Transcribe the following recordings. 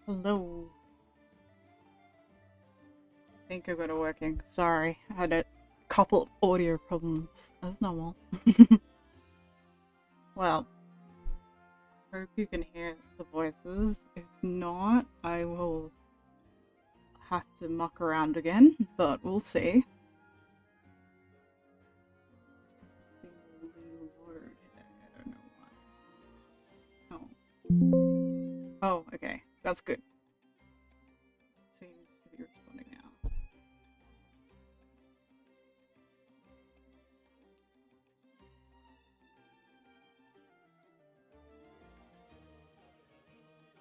Hello. I think I got it working. Sorry, I had a couple of audio problems. That's normal. Well, hope you can hear the voices. If not, I will have to muck around again, but we'll see. I don't know why. Oh, okay. That's good. Seems to be responding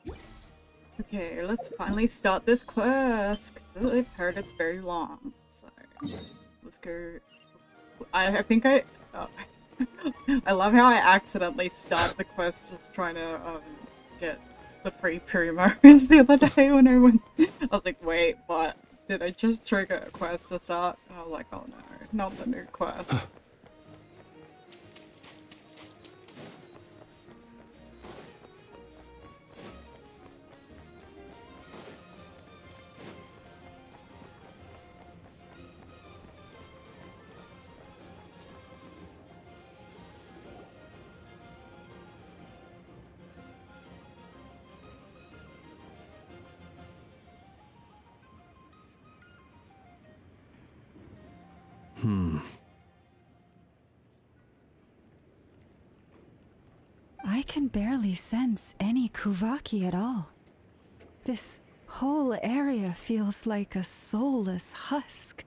now. Okay, let's finally start this quest, because I've heard it's very long. So, let's go. I think I... Oh. I love how I accidentally start the quest just trying to get the free primos the other day when I went. I was like, wait, what? Did I just trigger a quest to start? And I was like, oh no, not the new quest. I can barely sense any Kuvaki at all. This whole area feels like a soulless husk.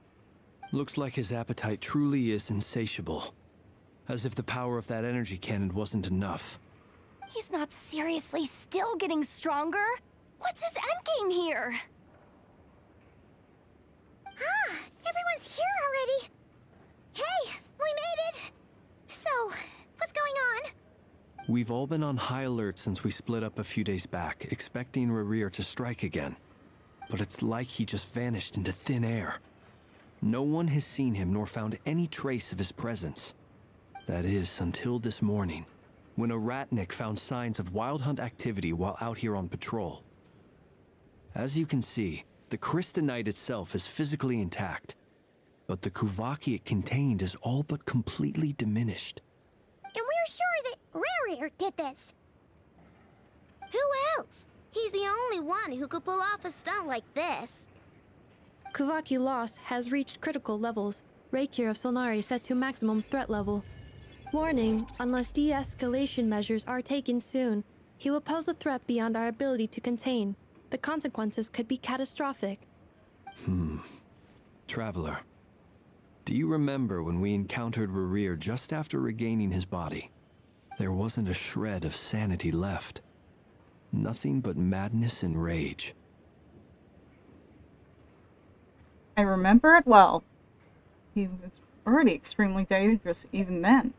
Looks like his appetite truly is insatiable. As if the power of that energy cannon wasn't enough. He's not seriously still getting stronger? What's his endgame here? Ah, everyone's here already. Hey, we made it! So, what's going on? We've all been on high alert since we split up a few days back, expecting Rerir to strike again. But it's like he just vanished into thin air. No one has seen him nor found any trace of his presence. That is, until this morning, when a ratnik found signs of wild hunt activity while out here on patrol. As you can see, the crystalline itself is physically intact, but the Kuvaki it contained is all but completely diminished. And we're sure that Rerir did this. Who else? He's the only one who could pull off a stunt like this. Kuvaki loss has reached critical levels. Reikir of Solnari set to maximum threat level. Warning, unless de-escalation measures are taken soon, he will pose a threat beyond our ability to contain. The consequences could be catastrophic. Traveler, do you remember when we encountered Rerir just after regaining his body? There wasn't a shred of sanity left. Nothing but madness and rage. I remember it well. He was already extremely dangerous even then.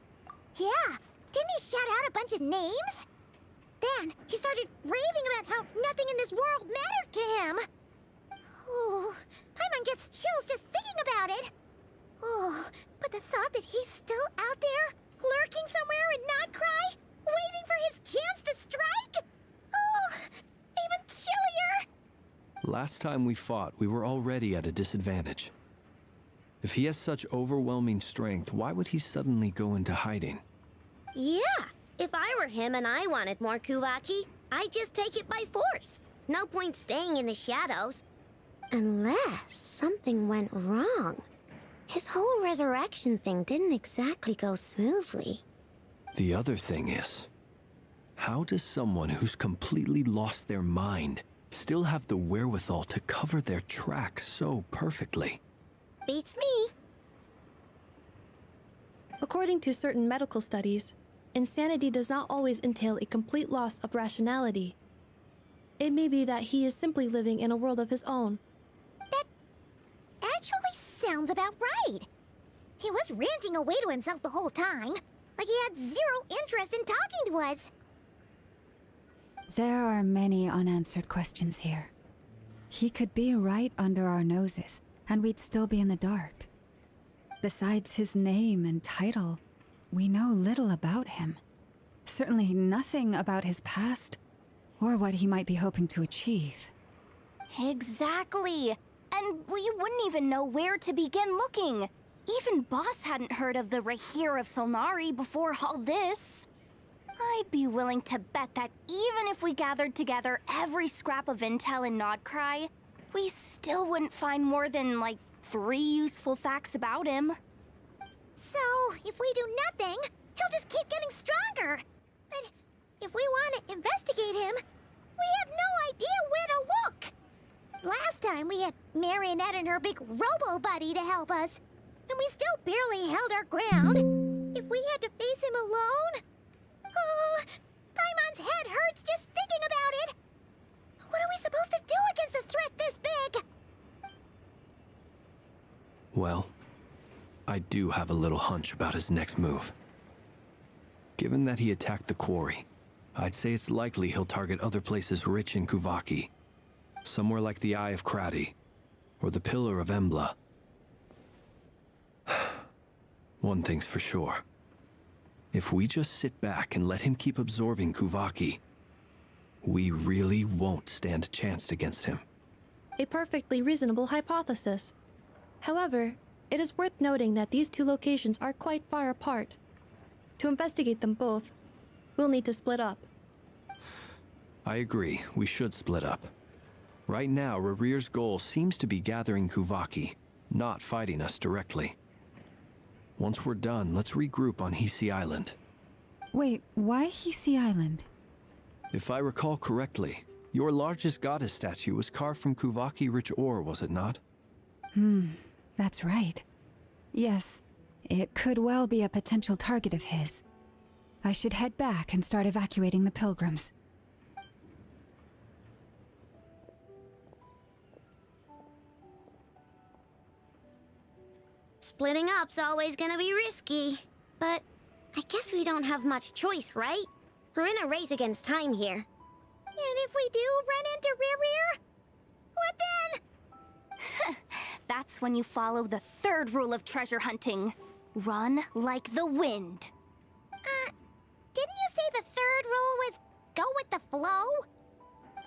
Yeah, didn't he shout out a bunch of names? Then he started raving about how nothing in this world mattered to him. Oh, Paimon gets chills just thinking about it. Oh, but the thought that he's still out there, lurking somewhere and not cry, waiting for his chance to strike? Oh, even chillier. Last time we fought, we were already at a disadvantage. If he has such overwhelming strength, why would he suddenly go into hiding? Yeah, if I were him and I wanted more Kuvaki, I'd just take it by force. No point staying in the shadows. Unless something went wrong. His whole resurrection thing didn't exactly go smoothly. The other thing is, how does someone who's completely lost their mind still have the wherewithal to cover their tracks so perfectly? Beats me. According to certain medical studies, insanity does not always entail a complete loss of rationality. It may be that he is simply living in a world of his own. That actually sounds about right. He was ranting away to himself the whole time, like he had zero interest in talking to us. There are many unanswered questions here. He could be right under our noses, and we'd still be in the dark. Besides his name and title, we know little about him. Certainly nothing about his past, Or what he might be hoping to achieve. Exactly. And we wouldn't even know where to begin looking. Even Boss hadn't heard of the Rahir of Solnari before all this. I'd be willing to bet that even if we gathered together every scrap of intel in Nodcry, we still wouldn't find more than, like, 3 useful facts about him. So, if we do nothing, he'll just keep getting stronger. But if we want to investigate him, we have no idea where to look. Last time we had Marionette and her big robo-buddy to help us, and we still barely held our ground. If we had to face him alone... Oh, Paimon's head hurts just thinking about it. What are we supposed to do against a threat this big? Well, I do have a little hunch about his next move. Given that he attacked the quarry, I'd say it's likely he'll target other places rich in Kuvaki. Somewhere like the Eye of Krati, or the Pillar of Embla. One thing's for sure. If we just sit back and let him keep absorbing Kuvaki, we really won't stand a chance against him. A perfectly reasonable hypothesis. However, it is worth noting that these 2 locations are quite far apart. To investigate them both, we'll need to split up. I agree, we should split up. Right now, Rarir's goal seems to be gathering Kuvaki, not fighting us directly. Once we're done, let's regroup on Hisi Island. Wait, why Hisi Island? If I recall correctly, your largest goddess statue was carved from Kuvaki-rich ore, was it not? That's right. Yes, it could well be a potential target of his. I should head back and start evacuating the pilgrims. Splitting up's always gonna be risky. But I guess we don't have much choice, right? We're in a race against time here. And if we do run into Rarir, what then? That's when you follow the 3rd rule of treasure hunting. Run like the wind. Didn't you say the 3rd rule was go with the flow?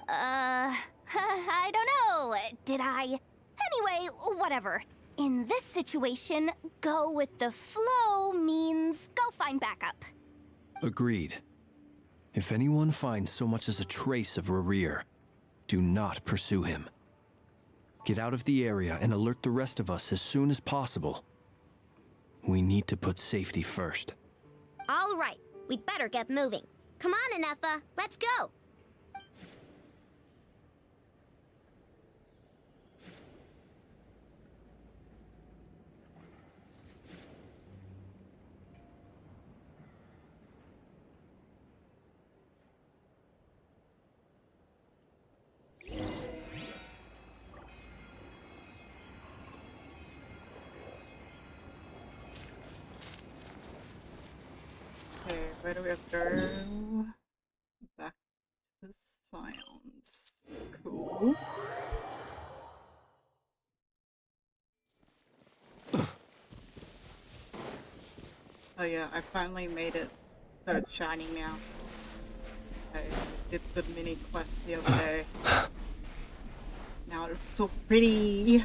I don't know. Did I? Anyway, whatever. In this situation, go with the flow means go find backup. Agreed. If anyone finds so much as a trace of Rarir, do not pursue him. Get out of the area and alert the rest of us as soon as possible. We need to put safety first. All right, we'd better get moving. Come on, Anefa, let's go. Okay, where do we have to go? Back to the Scions. Cool. Oh yeah, I finally made it so it's shining now. I did the mini quest the other day. Now it's so pretty.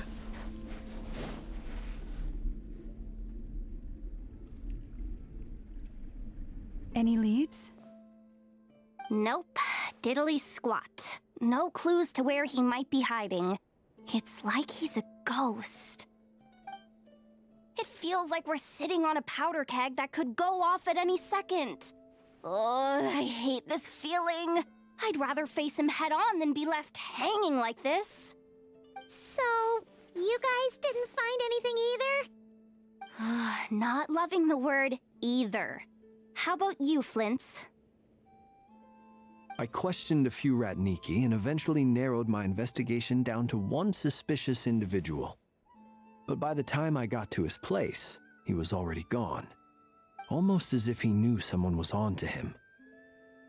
Any leads? Nope. Diddly squat. No clues to where he might be hiding. It's like he's a ghost. It feels like we're sitting on a powder keg that could go off at any second. Oh, I hate this feeling. I'd rather face him head on than be left hanging like this. So, you guys didn't find anything either? Not loving the word either. How about you, Flintz? I questioned a few Ratniki and eventually narrowed my investigation down to one suspicious individual. But by the time I got to his place, he was already gone. Almost as if he knew someone was on to him.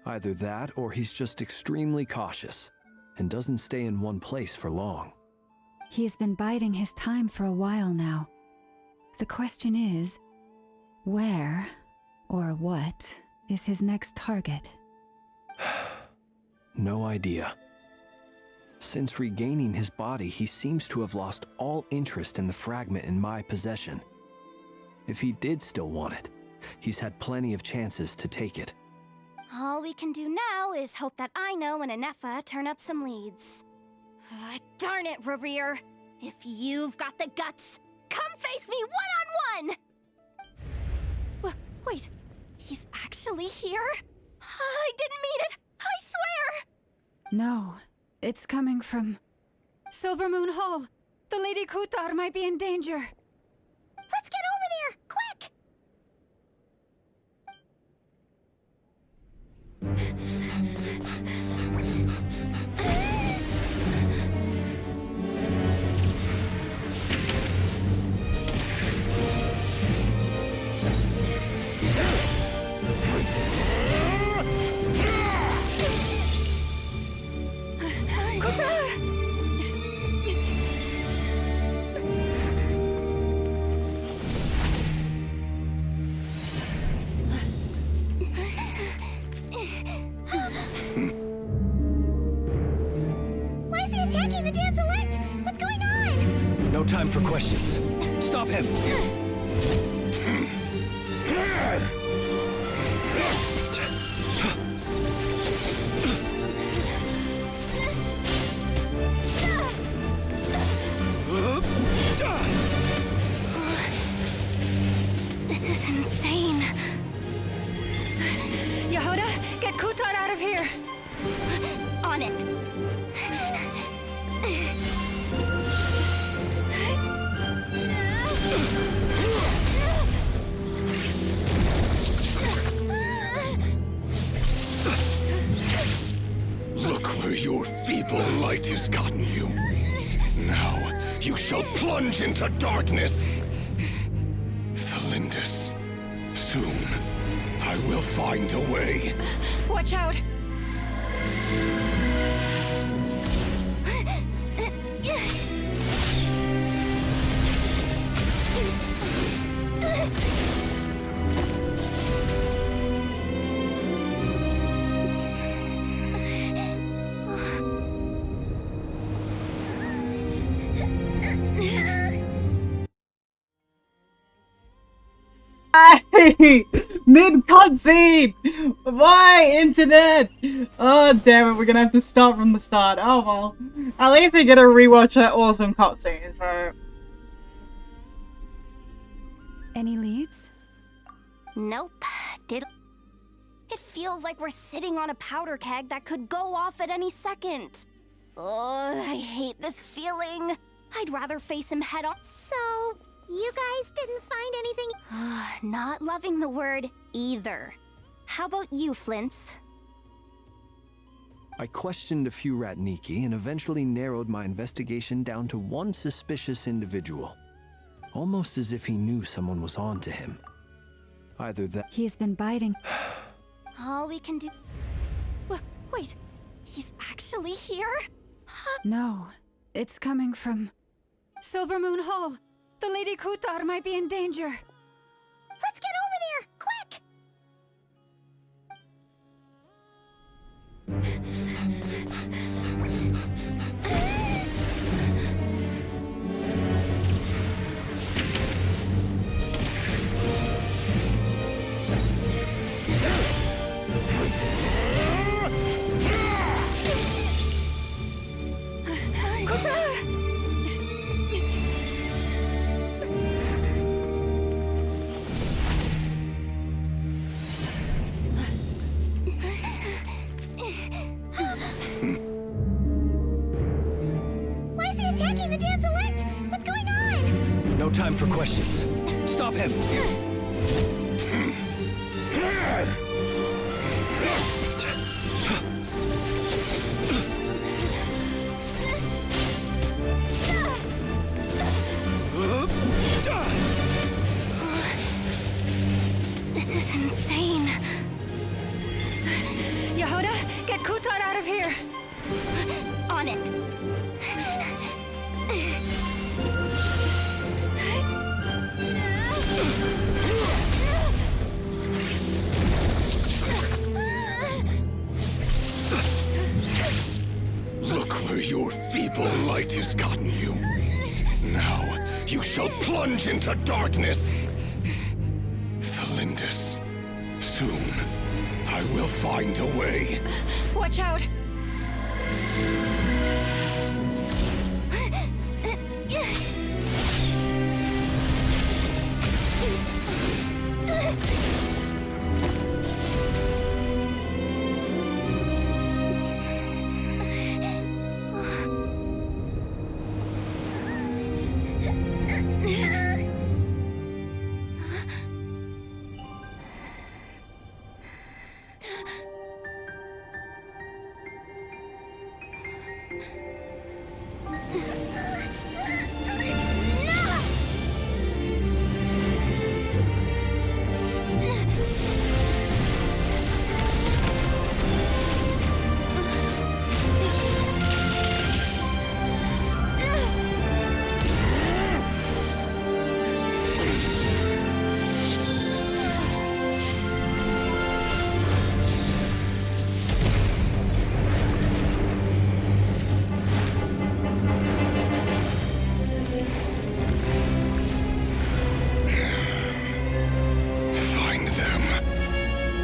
Either that, or he's just extremely cautious and doesn't stay in one place for long. He's been biding his time for a while now. The question is, where or what is his next target? No idea. Since regaining his body, he seems to have lost all interest in the fragment in my possession. If he did still want it, he's had plenty of chances to take it. All we can do now is hope that Aino and Anefa turn up some leads. Darn it, Rerir! If you've got the guts, come face me one-on-one! Wait, he's actually here? I didn't mean it! I swear! No, it's coming from Silver Moon Hall. The Lady Kutar might be in danger. Let's get over there, quick! Why is he attacking the damsel elect? What's going on? No time for questions. Stop him! This is insane. Yehuda, get Kutar out of here! On it. Look where your feeble light has gotten you. Now you shall plunge into darkness. Thalindus, soon I will find a way. Watch out! Mid cutscene! Why, internet? Oh, damn it, we're gonna have to start from the start. Oh well. At least I get to rewatch that awesome cutscene, so. Any leads? Nope. It feels like we're sitting on a powder keg that could go off at any second. Oh, I hate this feeling. I'd rather face him head on. So, you guys didn't find anything? Not loving the word either. How about you, Flints? I questioned a few Ratniki and eventually narrowed my investigation down to one suspicious individual. Almost as if he knew someone was on to him. Either that... He's been biting. All we can do... Wait, he's actually here? No, it's coming from Silver Moon Hall. The Lady Kutar might be in danger. Let's get over there, quick! Why is he attacking the damsel elect? What's going on? No time for questions. Stop him! This is insane. Yehuda, get Kutar out of here! On it. Where your feeble light has gotten you. Now, you shall plunge into darkness. Thalindus, soon, I will find a way. Watch out! Find them.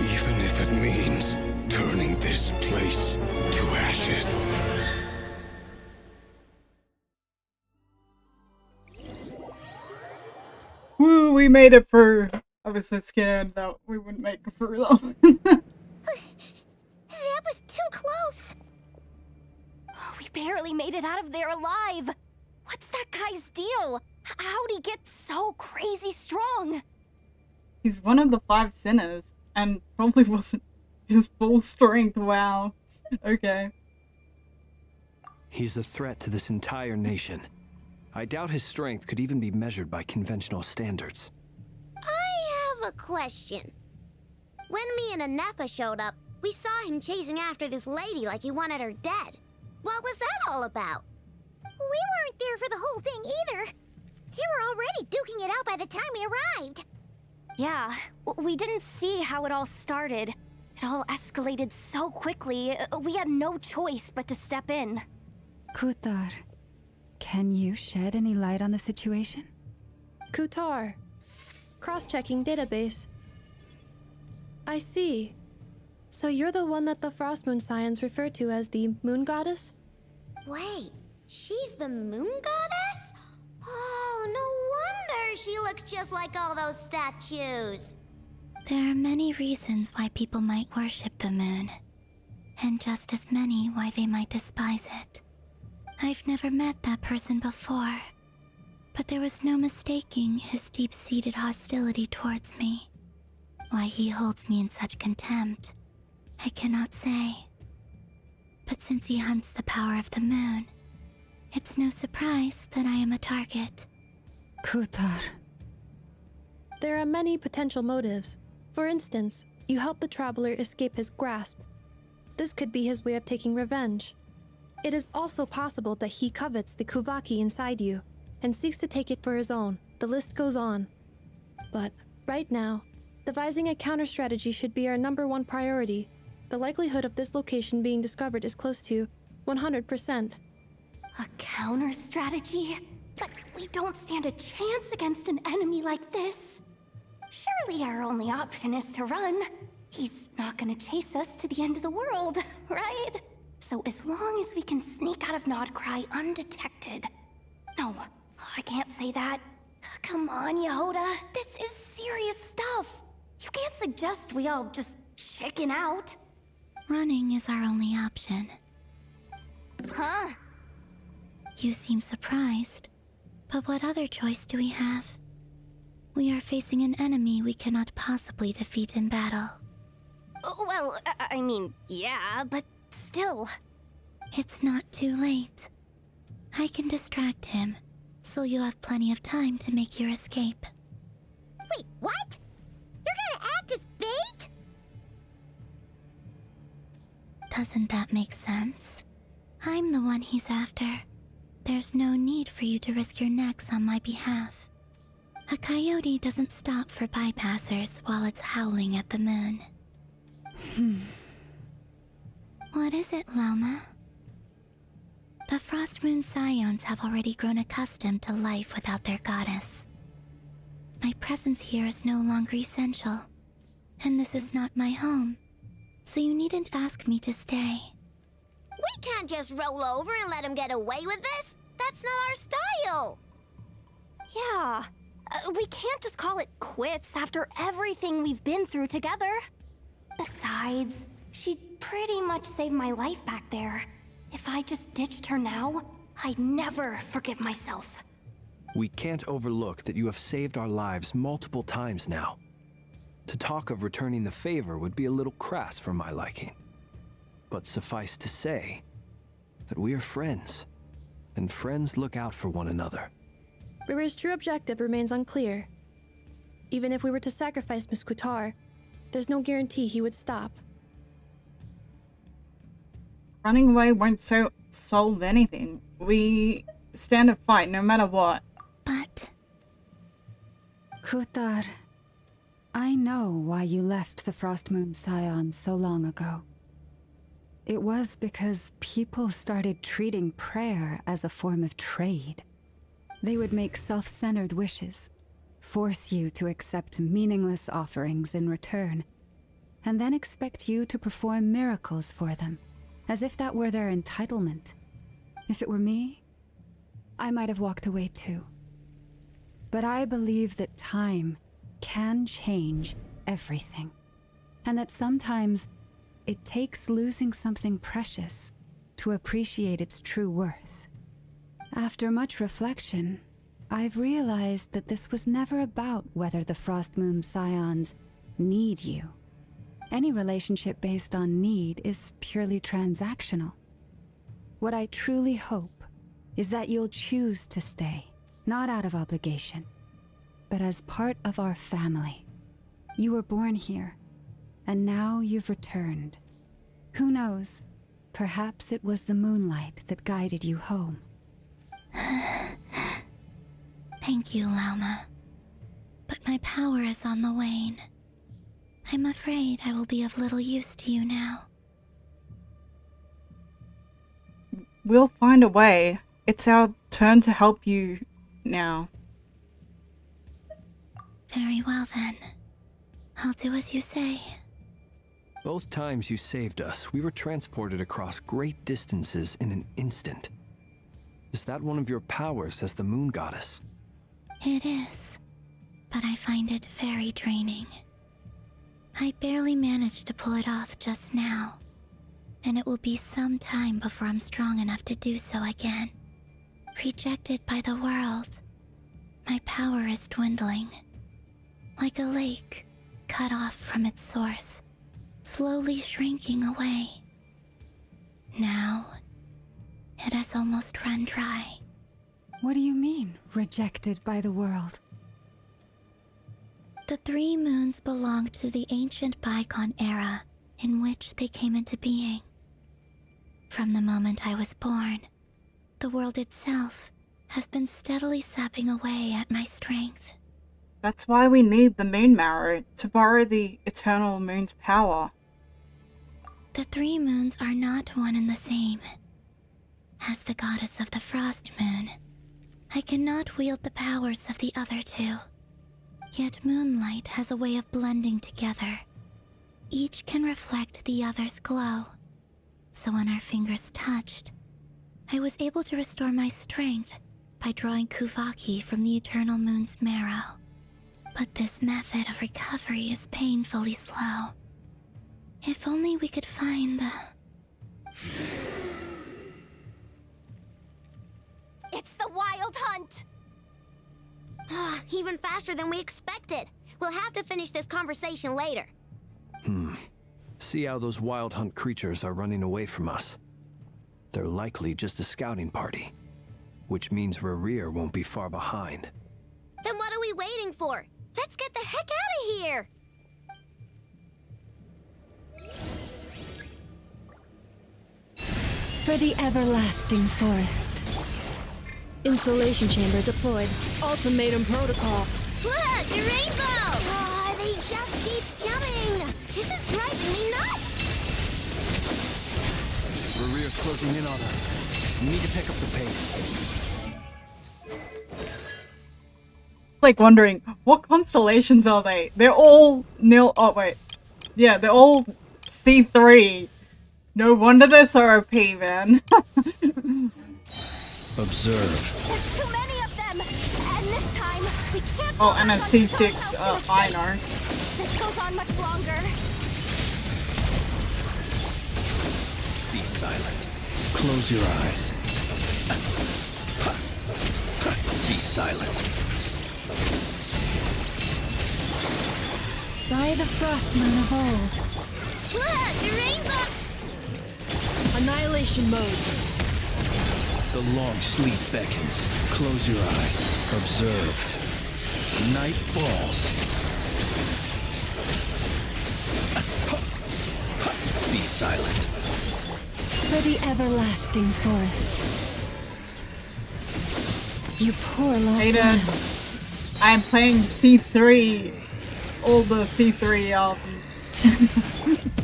Even if it means turning this place to ashes. Woo, we made it through. I was so scared that we wouldn't make it through though. That was too close. We barely made it out of there alive. What's that guy's deal? How'd he get so crazy strong? He's one of the 5 sinners, and probably wasn't his full strength. Wow. Okay. He's a threat to this entire nation. I doubt his strength could even be measured by conventional standards. I have a question. When me and Anetha showed up, we saw him chasing after this lady like he wanted her dead. What was that all about? We weren't there for the whole thing either. They were already duking it out by the time we arrived. Yeah, we didn't see how it all started. It all escalated so quickly, we had no choice but to step in. Kutar, can you shed any light on the situation? Kutar. Cross-checking database. I see. So you're the one that the Frost Moon Scions refer to as the Moon Goddess? Wait, she's the moon goddess? Oh, no wonder she looks just like all those statues. There are many reasons why people might worship the moon, and just as many why they might despise it. I've never met that person before, but there was no mistaking his deep-seated hostility towards me. Why he holds me in such contempt, I cannot say. But since he hunts the power of the moon, it's no surprise that I am a target. Kutar. There are many potential motives. For instance, you help the traveler escape his grasp. This could be his way of taking revenge. It is also possible that he covets the Kuvaki inside you, and seeks to take it for his own. The list goes on. But, right now, devising a counter-strategy should be our #1 priority. The likelihood of this location being discovered is close to 100%. A counter strategy? But we don't stand a chance against an enemy like this. Surely our only option is to run. He's not gonna chase us to the end of the world, right? So as long as we can sneak out of Nodcry undetected. No, I can't say that. Come on, Yehoda, this is serious stuff. You can't suggest we all just chicken out. Running is our only option. Huh? You seem surprised, but what other choice do we have? We are facing an enemy we cannot possibly defeat in battle. Well, I mean, yeah, but still. It's not too late. I can distract him, so you'll have plenty of time to make your escape. Wait, what? You're gonna act as bait? Doesn't that make sense? I'm the one he's after. There's no need for you to risk your necks on my behalf. A coyote doesn't stop for bypassers while it's howling at the moon. What is it, Loma? The Frost Moon Scions have already grown accustomed to life without their goddess. My presence here is no longer essential, and this is not my home, so you needn't ask me to stay. We can't just roll over and let him get away with this. That's not our style. Yeah, we can't just call it quits after everything we've been through together. Besides, she'd pretty much saved my life back there. If I just ditched her now, I'd never forgive myself. We can't overlook that you have saved our lives multiple times now. To talk of returning the favor would be a little crass for my liking. But suffice to say that we are friends, and friends look out for one another. River's true objective remains unclear. Even if we were to sacrifice Miss Kutar, there's no guarantee he would stop. Running away won't solve anything. We stand a fight no matter what. But Kutar, I know why you left the Frost Moon Scions so long ago. It was because people started treating prayer as a form of trade. They would make self-centered wishes, force you to accept meaningless offerings in return, and then expect you to perform miracles for them, as if that were their entitlement. If it were me, I might have walked away too. But I believe that time can change everything, and that sometimes it takes losing something precious to appreciate its true worth. After much reflection, I've realized that this was never about whether the Frost Moon Scions need you. Any relationship based on need is purely transactional. What I truly hope is that you'll choose to stay, not out of obligation, but as part of our family. You were born here, and now you've returned. Who knows? Perhaps it was the moonlight that guided you home. thank you, Lauma. But my power is on the wane. I'm afraid I will be of little use to you now. We'll find a way. It's our turn to help you now. Very well then. I'll do as you say. Both times you saved us, we were transported across great distances in an instant. Is that one of your powers as the moon goddess? It is, but I find it very draining. I barely managed to pull it off just now, and it will be some time before I'm strong enough to do so again. Rejected by the world, my power is dwindling. Like a lake, cut off from its source, slowly shrinking away. Now, it has almost run dry. What do you mean, rejected by the world? The 3 moons belonged to the ancient bygone era in which they came into being. From the moment I was born, the world itself has been steadily sapping away at my strength. That's why we need the moon marrow, to borrow the eternal moon's power. The 3 moons are not one and the same. As the goddess of the Frost Moon, I cannot wield the powers of the other 2. Yet Moonlight has a way of blending together. Each can reflect the other's glow. So when our fingers touched, I was able to restore my strength by drawing Kuvaki from the Eternal Moon's marrow. But this method of recovery is painfully slow. If only we could find the... It's the Wild Hunt! Even faster than we expected. We'll have to finish this conversation later. See how those Wild Hunt creatures are running away from us. They're likely just a scouting party, which means Rerir won't be far behind. Then what are we waiting for? Let's get the heck out of here! For the everlasting forest. Insulation chamber deployed. Ultimatum protocol. Look, the rainbow! Oh, they just keep coming! This is driving me nuts! Rerir Rarier's closing in on us. We need to pick up the pace. Like wondering, what constellations are they? They're all nil. Oh wait, yeah, they're all C3. No wonder they're so OP, man. Observe. There's too many of them! And this time, we can't Oh, and a focus on C6 ourselves to Einar. escape. This goes on much longer. Be silent. Close your eyes. Be silent. By the frost moon of old. Look, the rainbow! Annihilation mode. The long sleep beckons. Close your eyes. Observe. Night falls. Be silent. For the everlasting forest. You poor lost Hey, man. Dad. I'm playing C3. All the C3,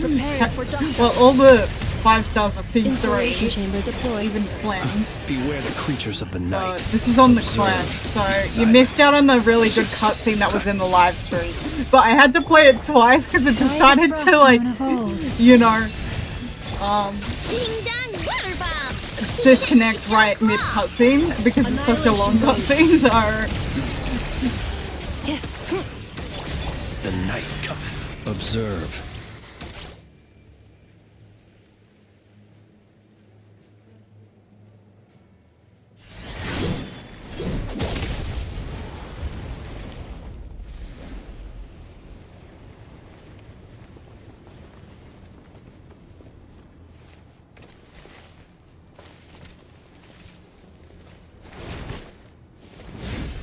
Prepare for dust. well, all the 5 stars are Installation C3. chamber deployed. Even flames. Beware the creatures of the night. This is on the Observe. quest, so Be you silent. missed out on the really good cutscene that was in the live stream. But I had to play it twice because it By the decided frost to, like, moon of old. you know, Ding dong water bomb! disconnect right mid cutscene because it's such a long cutscene. So The night cometh. Observe.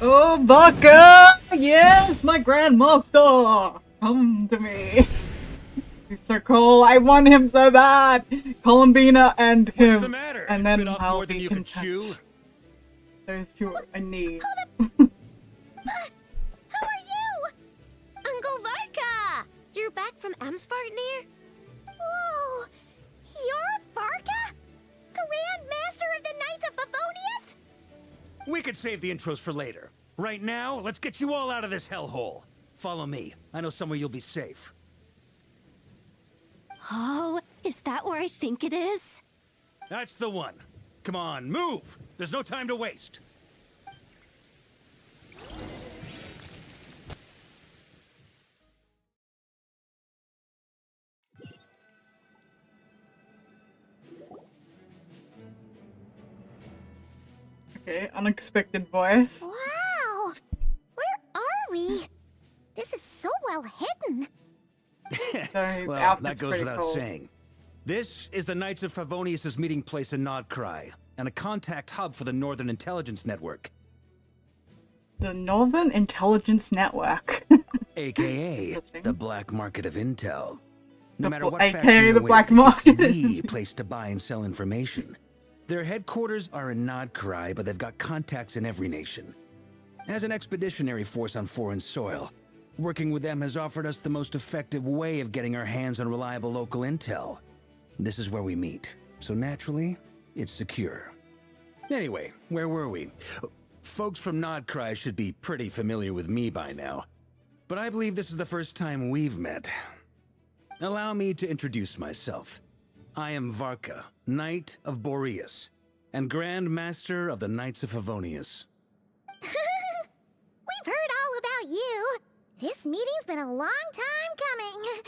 oh, Baka! Yes, my grandmaster! Come to me. He's so cool. I want him so bad. Columbina and him. What's the matter? And then Bit off I'll more than be you can content. chew? Those two I need. Who are you? Uncle Varka! You're back from Amsvartnir? Whoa! You're Varka? Grand Master of the Knights of Favonius? We could save the intros for later. Right now, let's get you all out of this hellhole. Follow me. I know somewhere you'll be safe. Oh, is that where I think it is? That's the one. Come on, move! There's no time to waste. Okay, unexpected voice. Wow! Where are we? This is so well hidden. So his Well, outfit's that goes pretty without cool. saying. This is the Knights of Favonius' meeting place in Nodcry, and a contact hub for the Northern Intelligence Network, The Northern Intelligence Network. aka Interesting. the black market of intel. No The matter bl- what aka faction you're the with, black it's market. the place to buy and sell information. Their headquarters are in Nodcry, but they've got contacts in every nation. As an expeditionary force on foreign soil, working with them has offered us the most effective way of getting our hands on reliable local intel. This is where we meet, so naturally, it's secure. Anyway, where were we? Folks from Nodcry should be pretty familiar with me by now, but I believe this is the first time we've met. Allow me to introduce myself. I am Varka, Knight of Boreas, and Grand Master of the Knights of Favonius. We've heard all about you. This meeting's been a long time coming.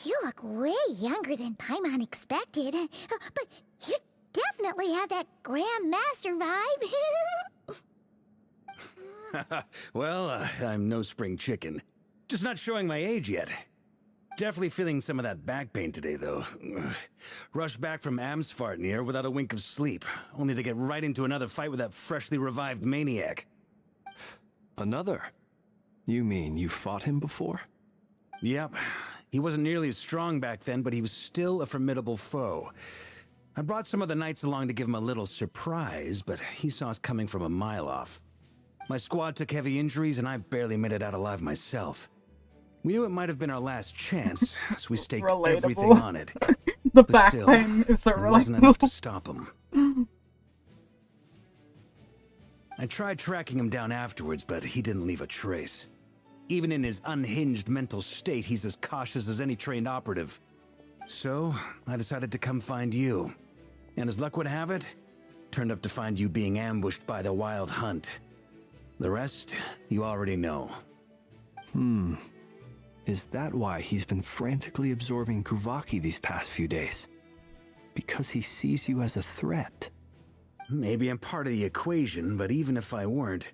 You look way younger than Paimon expected, but you definitely have that Grand Master vibe. Well, I'm no spring chicken. Just not showing my age yet. Definitely feeling some of that back pain today, though. Rushed back from Amsvartnir without a wink of sleep, only to get right into another fight with that freshly revived maniac. Another? You mean you fought him before? Yep. He wasn't nearly as strong back then, but he was still a formidable foe. I brought some of the knights along to give him a little surprise, but he saw us coming from a mile off. My squad took heavy injuries, and I barely made it out alive myself. We knew it might have been our last chance, so we staked Relatable. everything on it. The But back still, pain is so it wasn't enough to relatable. stop him. I tried tracking him down afterwards, but he didn't leave a trace. Even in his unhinged mental state, he's as cautious as any trained operative. So, I decided to come find you. And as luck would have it, turned up to find you being ambushed by the Wild Hunt. The rest, you already know. Is that why he's been frantically absorbing Kuvaki these past few days? Because he sees you as a threat? Maybe I'm part of the equation, but even if I weren't,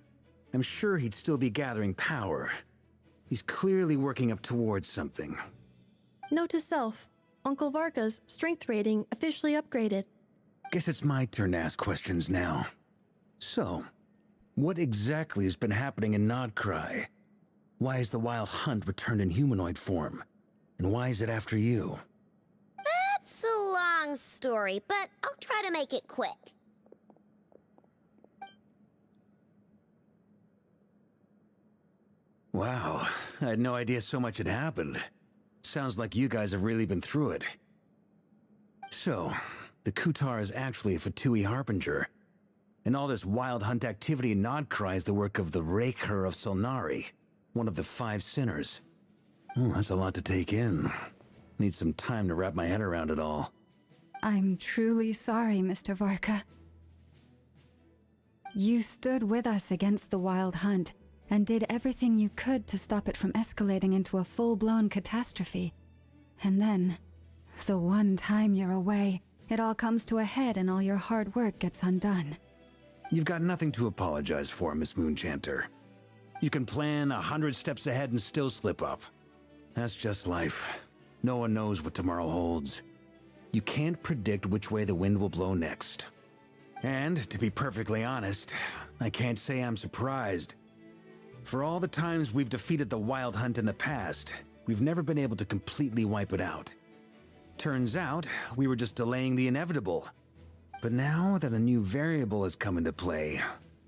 I'm sure he'd still be gathering power. He's clearly working up towards something. Note to self, Uncle Varka's strength rating officially upgraded. Guess it's my turn to ask questions now. So, what exactly has been happening in Nodcry? Why is the Wild Hunt returned in humanoid form? And why is it after you? That's a long story, but I'll try to make it quick. Wow, I had no idea so much had happened. Sounds like you guys have really been through it. So, the Kutar is actually a Fatui Harbinger. And all this Wild Hunt activity in Nodcry is the work of the Raker of Solnari, one of the 5 sinners. Oh, that's a lot to take in. Need some time to wrap my head around it all. I'm truly sorry, Mr. Varka. You stood with us against the Wild Hunt, and did everything you could to stop it from escalating into a full-blown catastrophe. And then, the one time you're away, it all comes to a head and all your hard work gets undone. You've got nothing to apologize for, Miss Moonchanter. You can plan 100 steps ahead and still slip up. That's just life. No one knows what tomorrow holds. You can't predict which way the wind will blow next. And, to be perfectly honest, I can't say I'm surprised. For all the times we've defeated the Wild Hunt in the past, we've never been able to completely wipe it out. Turns out, we were just delaying the inevitable. But now that a new variable has come into play,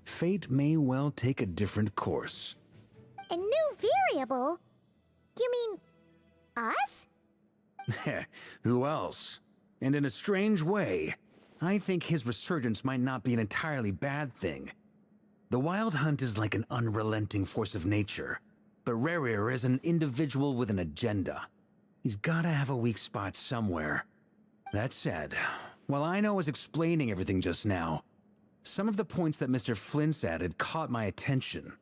fate may well take a different course. A new variable? You mean... us? Who else? And in a strange way, I think his resurgence might not be an entirely bad thing. The Wild Hunt is like an unrelenting force of nature, but Rerir is an individual with an agenda. He's gotta have a weak spot somewhere. That said, while I know I was explaining everything just now, some of the points that Mr. Flint's added caught my attention.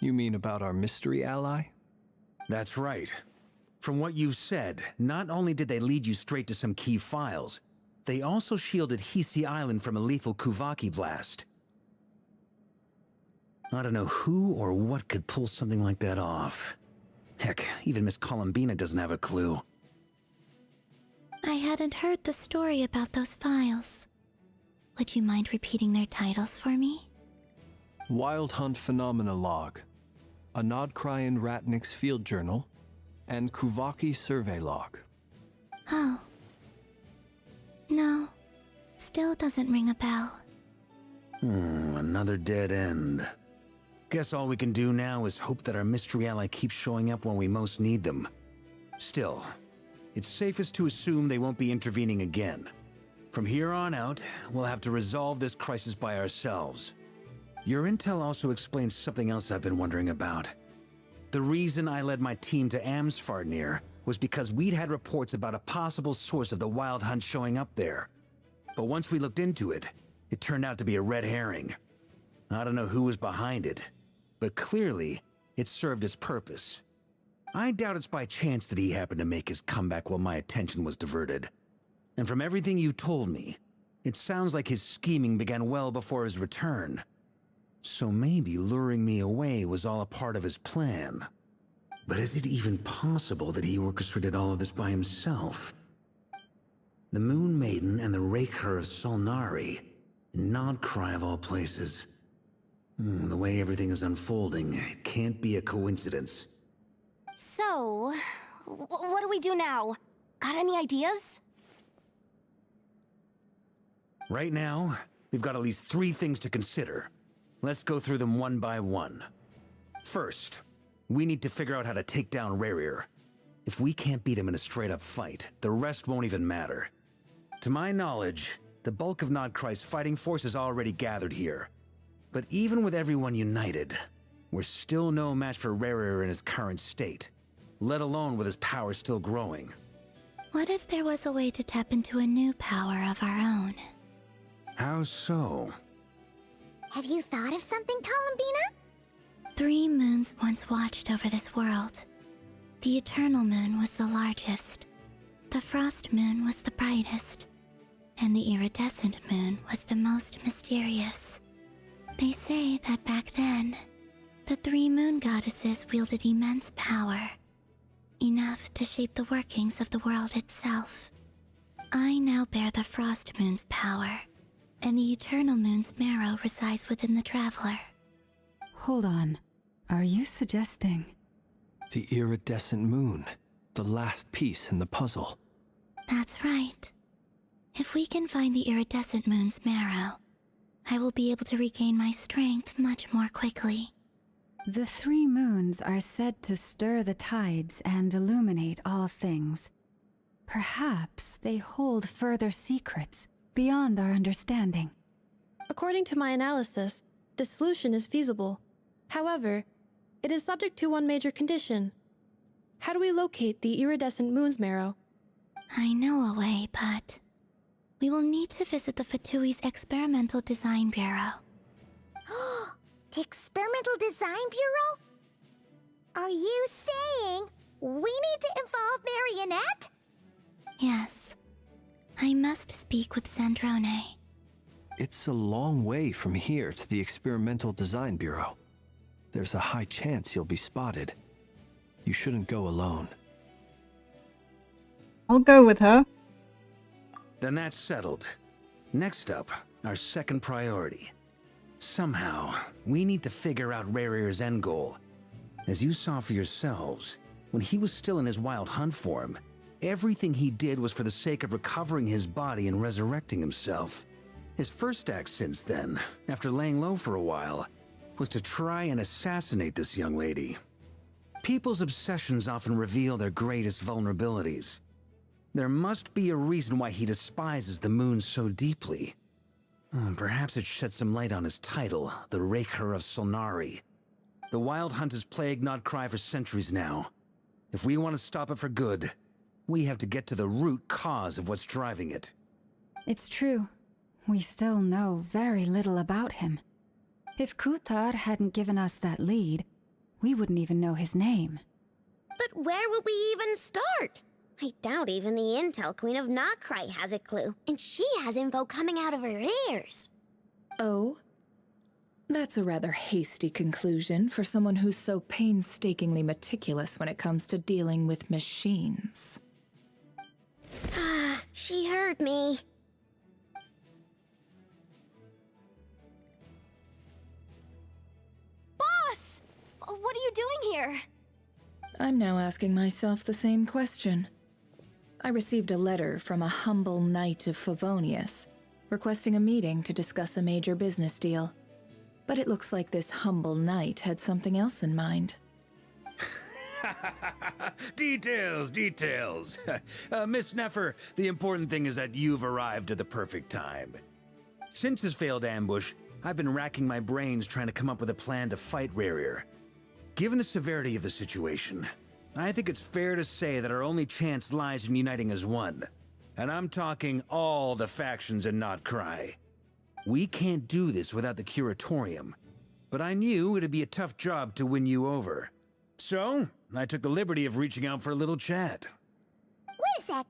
You mean about our mystery ally? That's right. From what you've said, not only did they lead you straight to some key files, they also shielded Hisi Island from a lethal Kuvaki blast. I don't know who or what could pull something like that off. Heck, even Miss Columbina doesn't have a clue. I hadn't heard the story about those files. Would you mind repeating their titles for me? Wild Hunt Phenomena Log, a Nodcryan Ratnik's Field Journal, and Kuvaki Survey Log. Oh. No. Still doesn't ring a bell. Another dead end. Guess all we can do now is hope that our mystery ally keeps showing up when we most need them. Still, it's safest to assume they won't be intervening again. From here on out, we'll have to resolve this crisis by ourselves. Your intel also explains something else I've been wondering about. The reason I led my team to Amsfarnir was because we'd had reports about a possible source of the Wild Hunt showing up there. But once we looked into it, it turned out to be a red herring. I don't know who was behind it, but clearly, it served its purpose. I doubt it's by chance that he happened to make his comeback while my attention was diverted. And from everything you told me, it sounds like his scheming began well before his return. So maybe luring me away was all a part of his plan. But is it even possible that he orchestrated all of this by himself? The Moon Maiden and the Raker of Solnari, Nodcry of all places. The way everything is unfolding, it can't be a coincidence. So, what do we do now? Got any ideas? Right now, we've got at least 3 things to consider. Let's go through them one by one. First, we need to figure out how to take down Rerir. If we can't beat him in a straight-up fight, the rest won't even matter. To my knowledge, the bulk of Nodcry's fighting force is already gathered here. But even with everyone united, we're still no match for Rarer in his current state, let alone with his power still growing. What if there was a way to tap into a new power of our own? How so? Have you thought of something, Columbina? 3 moons once watched over this world. The Eternal Moon was the largest. The Frost Moon was the brightest. And the Iridescent Moon was the most mysterious. They say that back then, the 3 moon goddesses wielded immense power. Enough to shape the workings of the world itself. I now bear the Frost Moon's power, and the Eternal Moon's marrow resides within the Traveler. Hold on. Are you suggesting... The iridescent moon. The last piece in the puzzle. That's right. If we can find the Iridescent Moon's marrow, I will be able to regain my strength much more quickly. The 3 moons are said to stir the tides and illuminate all things. Perhaps they hold further secrets beyond our understanding. According to my analysis, the solution is feasible. However, it is subject to one major condition. How do we locate the iridescent moon's marrow? I know a way, but... we will need to visit the Fatui's Experimental Design Bureau. The Experimental Design Bureau? Are you saying we need to involve Marionette? Yes. I must speak with Sandrone. It's a long way from here to the Experimental Design Bureau. There's a high chance you'll be spotted. You shouldn't go alone. I'll go with her. Then that's settled. Next up, our second priority. Somehow, we need to figure out Rarer's end goal. As you saw for yourselves, when he was still in his wild hunt form, everything he did was for the sake of recovering his body and resurrecting himself. His first act since then, after laying low for a while, was to try and assassinate this young lady. People's obsessions often reveal their greatest vulnerabilities. There must be a reason why he despises the moon so deeply. Perhaps it sheds some light on his title, the Raker of Solnari. The Wild Hunt has plagued Nodcry for centuries now. If we want to stop it for good, we have to get to the root cause of what's driving it. It's true. We still know very little about him. If Kuthar hadn't given us that lead, we wouldn't even know his name. But where would we even start? I doubt even the Intel Queen of Nodcry has a clue, and she has info coming out of her ears. Oh? That's a rather hasty conclusion for someone who's so painstakingly meticulous when it comes to dealing with machines. Ah, she heard me. Boss! What are you doing here? I'm now asking myself the same question. I received a letter from a humble knight of Favonius, requesting a meeting to discuss a major business deal. But it looks like this humble knight had something else in mind. Details, details. Miss Neffer, the important thing is that you've arrived at the perfect time. Since his failed ambush, I've been racking my brains trying to come up with a plan to fight Rarer. Given the severity of the situation, I think it's fair to say that our only chance lies in uniting as one. And I'm talking all the factions in Nodcry. We can't do this without the Curatorium, but I knew it'd be a tough job to win you over. So, I took the liberty of reaching out for a little chat. Wait a sec.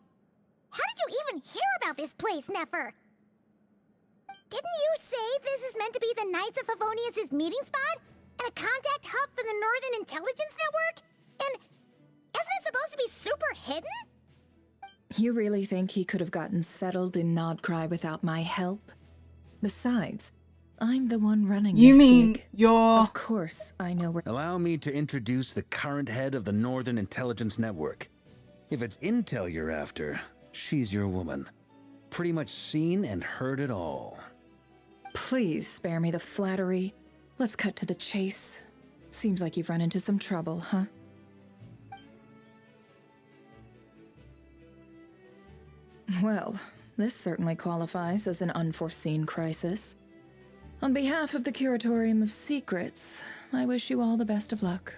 How did you even hear about this place, Neffer? Didn't you say this is meant to be the Knights of Favonius' meeting spot? And a contact hub for the Northern Intelligence Network? And isn't it supposed to be super hidden? You really think he could have gotten settled in Nodcry without my help? Besides, I'm the one running You this mean gig. you're... Of course, I know where... Allow me to introduce the current head of the Northern Intelligence Network. If it's intel you're after, she's your woman. Pretty much seen and heard it all. Please spare me the flattery. Let's cut to the chase. Seems like you've run into some trouble, huh? Well, This certainly qualifies as an unforeseen crisis. On behalf of the Curatorium of Secrets, I wish you all the best of luck.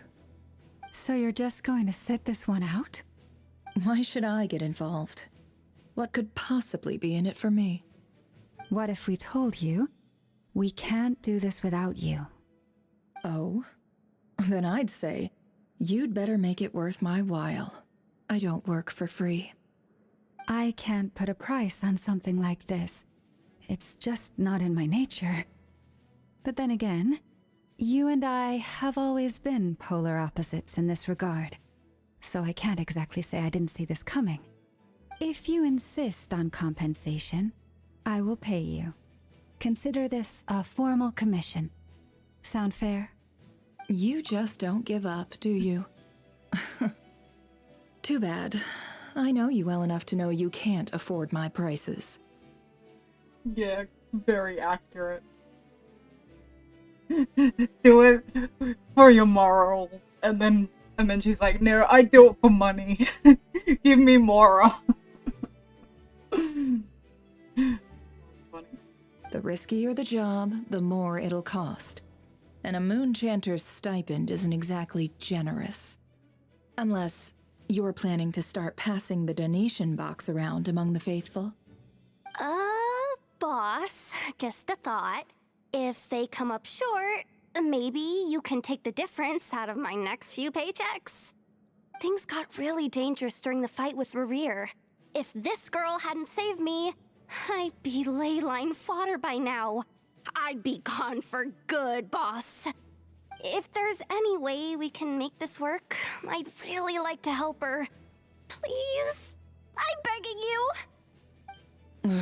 So you're just going to sit this one out? Why should I get involved? What could possibly be in it for me? What if we told you we can't do this without you? Oh? Then I'd say, you'd better make it worth my while. I don't work for free. I can't put a price on something like this. It's just not in my nature. But then again, you and I have always been polar opposites in this regard. So I can't exactly say I didn't see this coming. If you insist on compensation, I will pay you. Consider this a formal commission. Sound fair? You just don't give up, do you? Too bad. I know you well enough to know you can't afford my prices. Yeah, very accurate. Do it for your morals, and then she's like, no, I do it for money. Give me moral. Funny. The riskier the job, the more it'll cost. And a moon chanter's stipend isn't exactly generous. Unless you're planning to start passing the donation box around among the faithful. Boss, just a thought. If they come up short, maybe you can take the difference out of my next few paychecks. Things got really dangerous during the fight with Rerir. If this girl hadn't saved me, I'd be ley line fodder by now. I'd be gone for good, boss. If there's any way we can make this work, I'd really like to help her. Please? I'm begging you.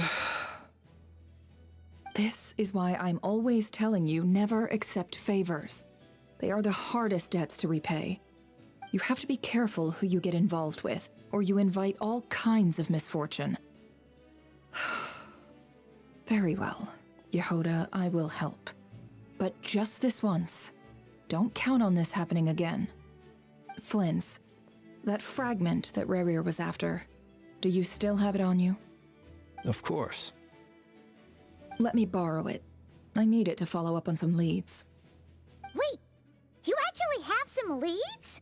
This is why I'm always telling you never accept favors. They are the hardest debts to repay. You have to be careful who you get involved with, or you invite all kinds of misfortune. Very well, Yehoda, I will help. But just this once. Don't count on this happening again. Flynn's, that fragment that Rerir was after, do you still have it on you? Of course. Let me borrow it. I need it to follow up on some leads. Wait, you actually have some leads?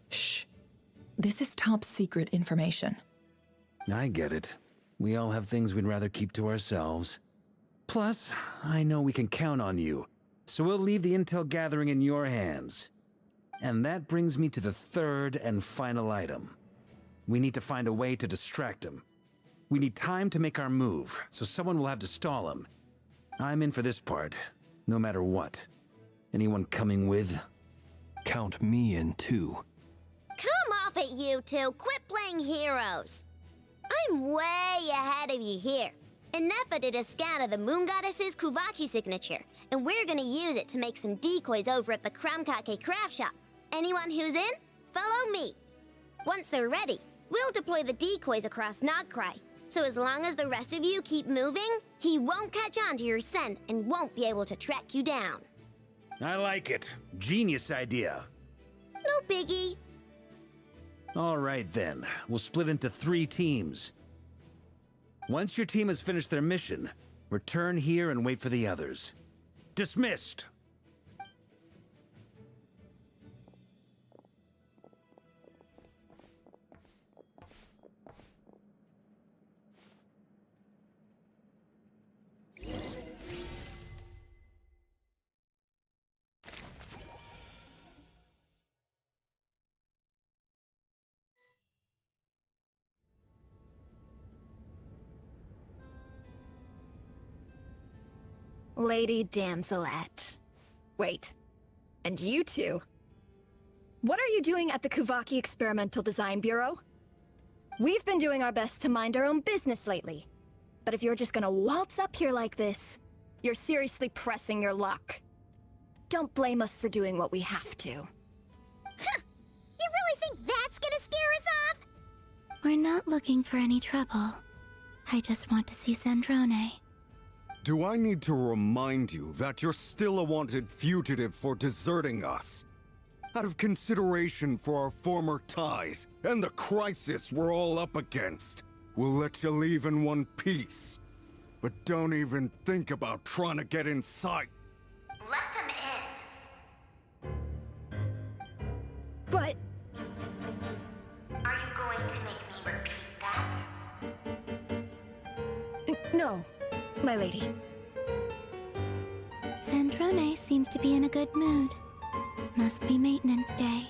Shh. This is top secret information. I get it. We all have things we'd rather keep to ourselves. Plus, I know we can count on you, so we'll leave the intel gathering in your hands. And that brings me to the third and final item. We need to find a way to distract him. We need time to make our move, so someone will have to stall him. I'm in for this part, no matter what. Anyone coming with? Count me in too. Come off it, you two. Quit playing heroes. I'm way ahead of you here. Nefa did a scan of the Moon Goddess's Kuvaki signature, and we're gonna use it to make some decoys over at the Kramkake craft shop. Anyone who's in, follow me. Once they're ready, we'll deploy the decoys across Nagcry. So as long as the rest of you keep moving, he won't catch on to your scent and won't be able to track you down. I like it. Genius idea. No biggie. All right then, we'll split into 3 teams. Once your team has finished their mission, return here and wait for the others. Dismissed! Lady Damselette. Wait, and you two? What are you doing at the Kuvaki Experimental Design Bureau? We've been doing our best to mind our own business lately. But if you're just gonna waltz up here like this, you're seriously pressing your luck. Don't blame us for doing what we have to. Huh! You really think that's gonna scare us off? We're not looking for any trouble. I just want to see Zandrone. Do I need to remind you that you're still a wanted fugitive for deserting us? Out of consideration for our former ties and the crisis we're all up against. we'll let you leave in one piece. But don't even think about trying to get inside. Let them in. But Are you going to make me repeat that? no, my lady. Sandrone seems to be in a good mood. Must be maintenance day.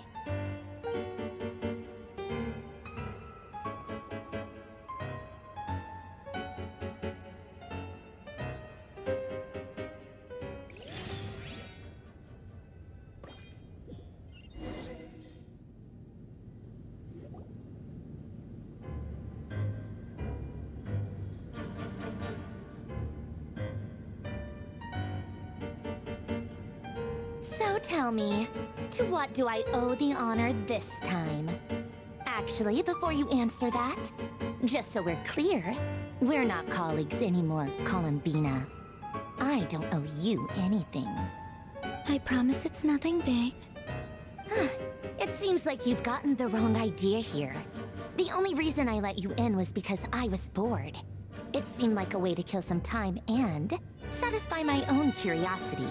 So tell me, to what do I owe the honor this time? Actually, before you answer that, just so we're clear, we're not colleagues anymore, Columbina. I don't owe you anything. I promise it's nothing big. It seems like you've gotten the wrong idea here. The only reason I let you in was because I was bored. It seemed like a way to kill some time and satisfy my own curiosity.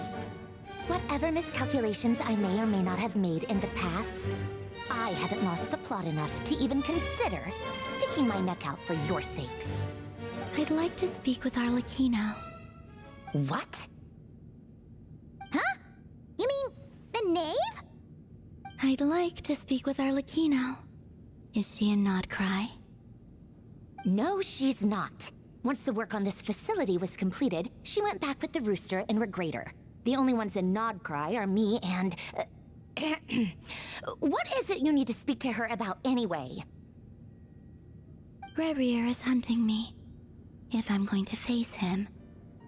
Whatever miscalculations I may or may not have made in the past, I haven't lost the plot enough to even consider sticking my neck out for your sakes. I'd like to speak with Arlecchino. What? Huh? You mean the knave? I'd like to speak with Arlecchino. Is she in Nodcry? No, she's not. Once the work on this facility was completed, she went back with the Rooster and Regrator. The only ones in Nodcry are me and... What is it you need to speak to her about anyway? Rerir is hunting me. If I'm going to face him,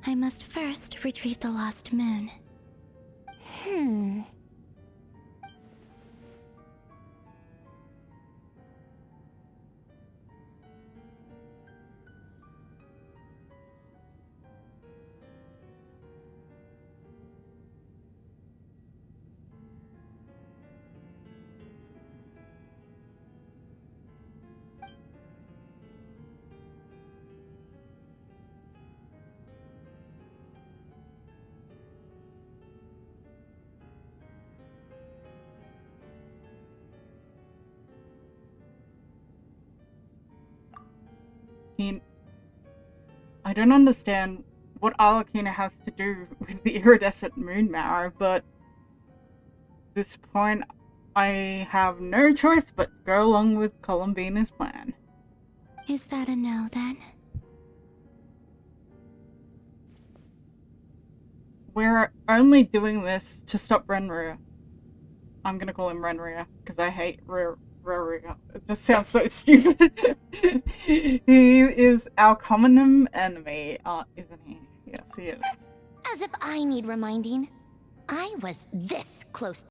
I must first retrieve the lost moon. I don't understand what Arlecchino has to do with the iridescent moon marrow, but at this point, I have no choice but to go along with Columbina's plan. Is that a no, then? We're only doing this to stop Renrir. I'm gonna call him Renrir, because I hate Renrir. It just sounds so stupid. He is our common enemy, isn't he? Yes, he is. As if I need reminding. I was this close